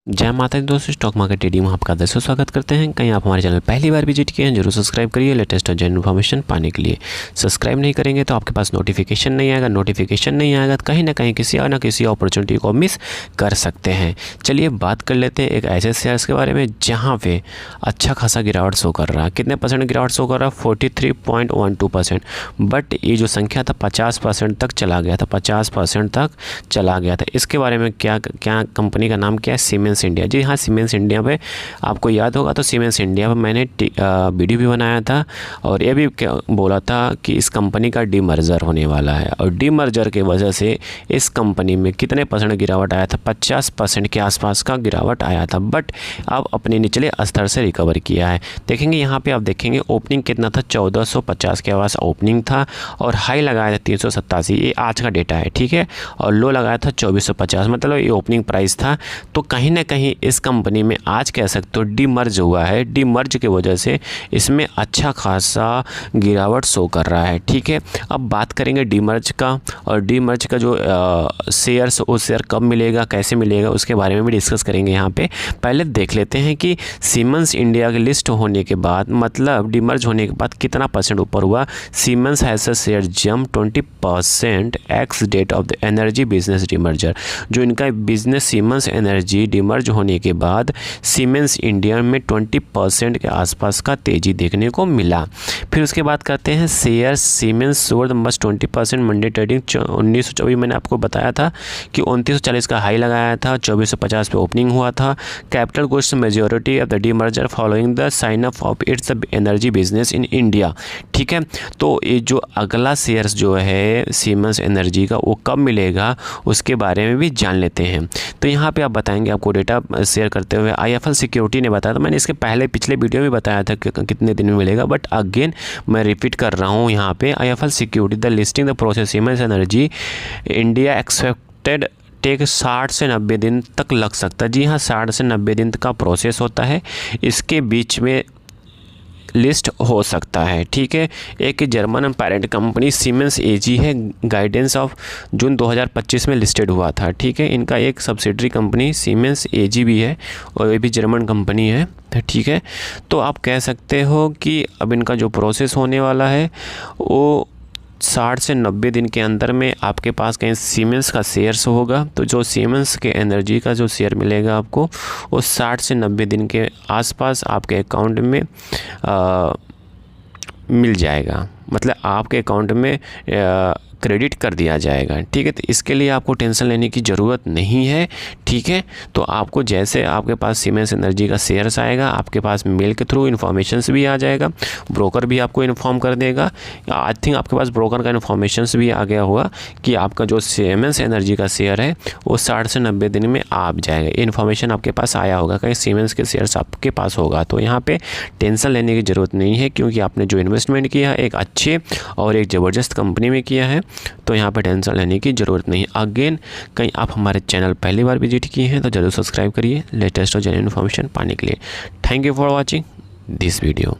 जय माता दी दोस्तों, स्टॉक मार्केट ट्रेडिंग में आपका दर्शकों स्वागत करते हैं। कहीं आप हमारे चैनल पहली बार विजिट किए हैं, जरूर सब्सक्राइब करिए लेटेस्ट और जेन्युइन इन्फॉर्मेशन पाने के लिए। सब्सक्राइब नहीं करेंगे तो आपके पास नोटिफिकेशन नहीं आएगा, नोटिफिकेशन नहीं आएगा तो कहीं ना कहीं किसी और ना किसी अपॉर्चुनिटी को मिस कर सकते हैं। चलिए बात कर लेते हैं एक ऐसे शेयर्स के बारे में जहाँ पे अच्छा खासा गिरावट शो कर रहा है। कितने परसेंट गिरावट शो कर रहा है? 43.12%। बट ये जो संख्या था 50% तक चला गया था, 50% तक चला गया था। इसके बारे में क्या कंपनी का नाम क्या है? Siemens India. जी हाँ, सीमेंस इंडिया पे आपको याद होगा तो सीमेंस इंडिया पे मैंने वीडियो भी बनाया था और ये भी बोला था कि इस कंपनी का डीमर्जर होने वाला है और डीमर्जर की वजह से इस कंपनी में कितने परसेंट गिरावट आया था? 50% के आसपास का गिरावट आया था। बट अब अपने निचले स्तर से रिकवर किया है। देखेंगे यहाँ पे आप देखेंगे ओपनिंग कितना था? 1450 के आसपास ओपनिंग था और हाई लगाया था 387। ये आज का डेटा है, ठीक है। और लो लगाया था 2450, मतलब ये ओपनिंग प्राइस था। तो कहीं ना कहीं इस कंपनी में आज कह सकते हो डीमर्ज हुआ है। डीमर्ज की वजह से इसमें अच्छा खासा गिरावट शो कर रहा है, ठीक है। अब बात करेंगे डीमर्ज का, और डीमर्ज का जो शेयर्स, वो शेयर कब मिलेगा, कैसे मिलेगा, उसके बारे में भी डिस्कस करेंगे यहाँ पे। पहले देख लेते हैं कि सीमेंस इंडिया की लिस्ट होने के बाद, मतलब डीमर्ज होने के बाद कितना परसेंट ऊपर हुआ। Siemens has a share jump 20% ex date of the energy business demerger. जो इनका बिजनेस सीमेंस एनर्जी डीमर्ज होने के बाद सीमेंस इंडिया में 20% के आसपास का तेजी देखने को मिला। फिर उसके बाद करते हैं share siemens sold must 20% Monday trading 1924। मैंने आपको बताया था कि 2940 का हाई लगाया था, 2450 पे ओपनिंग हुआ था। Capital goods majority of the demerger following the sign up of its energy business in India, ठीक है। तो ये जो अगला शेयर्स जो है सीमेंस एनर्जी का, वो कब मिलेगा उसके बारे में भी जान लेते हैं। तो यहाँ पे आप बताएंगे, आपको डेटा शेयर करते हुए आईएफएल सिक्योरिटी ने बताया था। मैंने इसके पिछले वीडियो में बताया था कि कितने दिन में मिलेगा, बट अगेन मैं रिपीट कर रहा हूँ यहाँ पे। IFL security the listing the process Siemens energy India expected take 60 से 90 दिन तक लग सकता है। जी हाँ, 60 से 90 दिन का प्रोसेस होता है। इसके बीच में लिस्ट हो सकता है, ठीक है। एक जर्मन पेरेंट कंपनी सीमेंस एजी है, गाइडेंस ऑफ जून 2025 में लिस्टेड हुआ था, ठीक है। इनका एक सब्सिडरी कंपनी सीमेंस एजी भी है और ये भी जर्मन कंपनी है, ठीक है। तो आप कह सकते हो कि अब इनका जो प्रोसेस होने वाला है वो 60 से 90 दिन के अंदर में आपके पास कहीं सीमेंस का शेयर्स होगा। तो जो सीमेंस के एनर्जी का जो शेयर मिलेगा आपको, वो 60 से 90 दिन के आसपास आपके अकाउंट में मिल जाएगा, मतलब आपके अकाउंट में क्रेडिट कर दिया जाएगा, ठीक है। तो इसके लिए आपको टेंशन लेने की ज़रूरत नहीं है, ठीक है। तो आपको जैसे आपके पास सीमेंस एनर्जी का शेयर्स आएगा, आपके पास मेल के थ्रू इन्फॉर्मेशंस भी आ जाएगा, ब्रोकर भी आपको इन्फॉर्म कर देगा। आई थिंक आपके पास ब्रोकर का इन्फॉर्मेशंस भी आ गया होगा कि आपका जो सीमेंस एनर्जी का शेयर है वो 60 से 90 दिन में आ जाएगा। ये इन्फॉर्मेशन आपके पास आया होगा, कहीं सीमेंस के शेयर्स आपके पास होगा। तो यहाँ पर टेंशन लेने की ज़रूरत नहीं है, क्योंकि आपने जो इन्वेस्टमेंट किया है एक अच्छे और एक ज़बरदस्त कंपनी में किया है। तो यहाँ पे टेंशन लेने की ज़रूरत नहीं है। अगेन, कहीं आप हमारे चैनल पहली बार विजिट किए हैं तो ज़रूर सब्सक्राइब करिए लेटेस्ट और जेन्युइन इन्फॉर्मेशन पाने के लिए। Thank you for watching this video.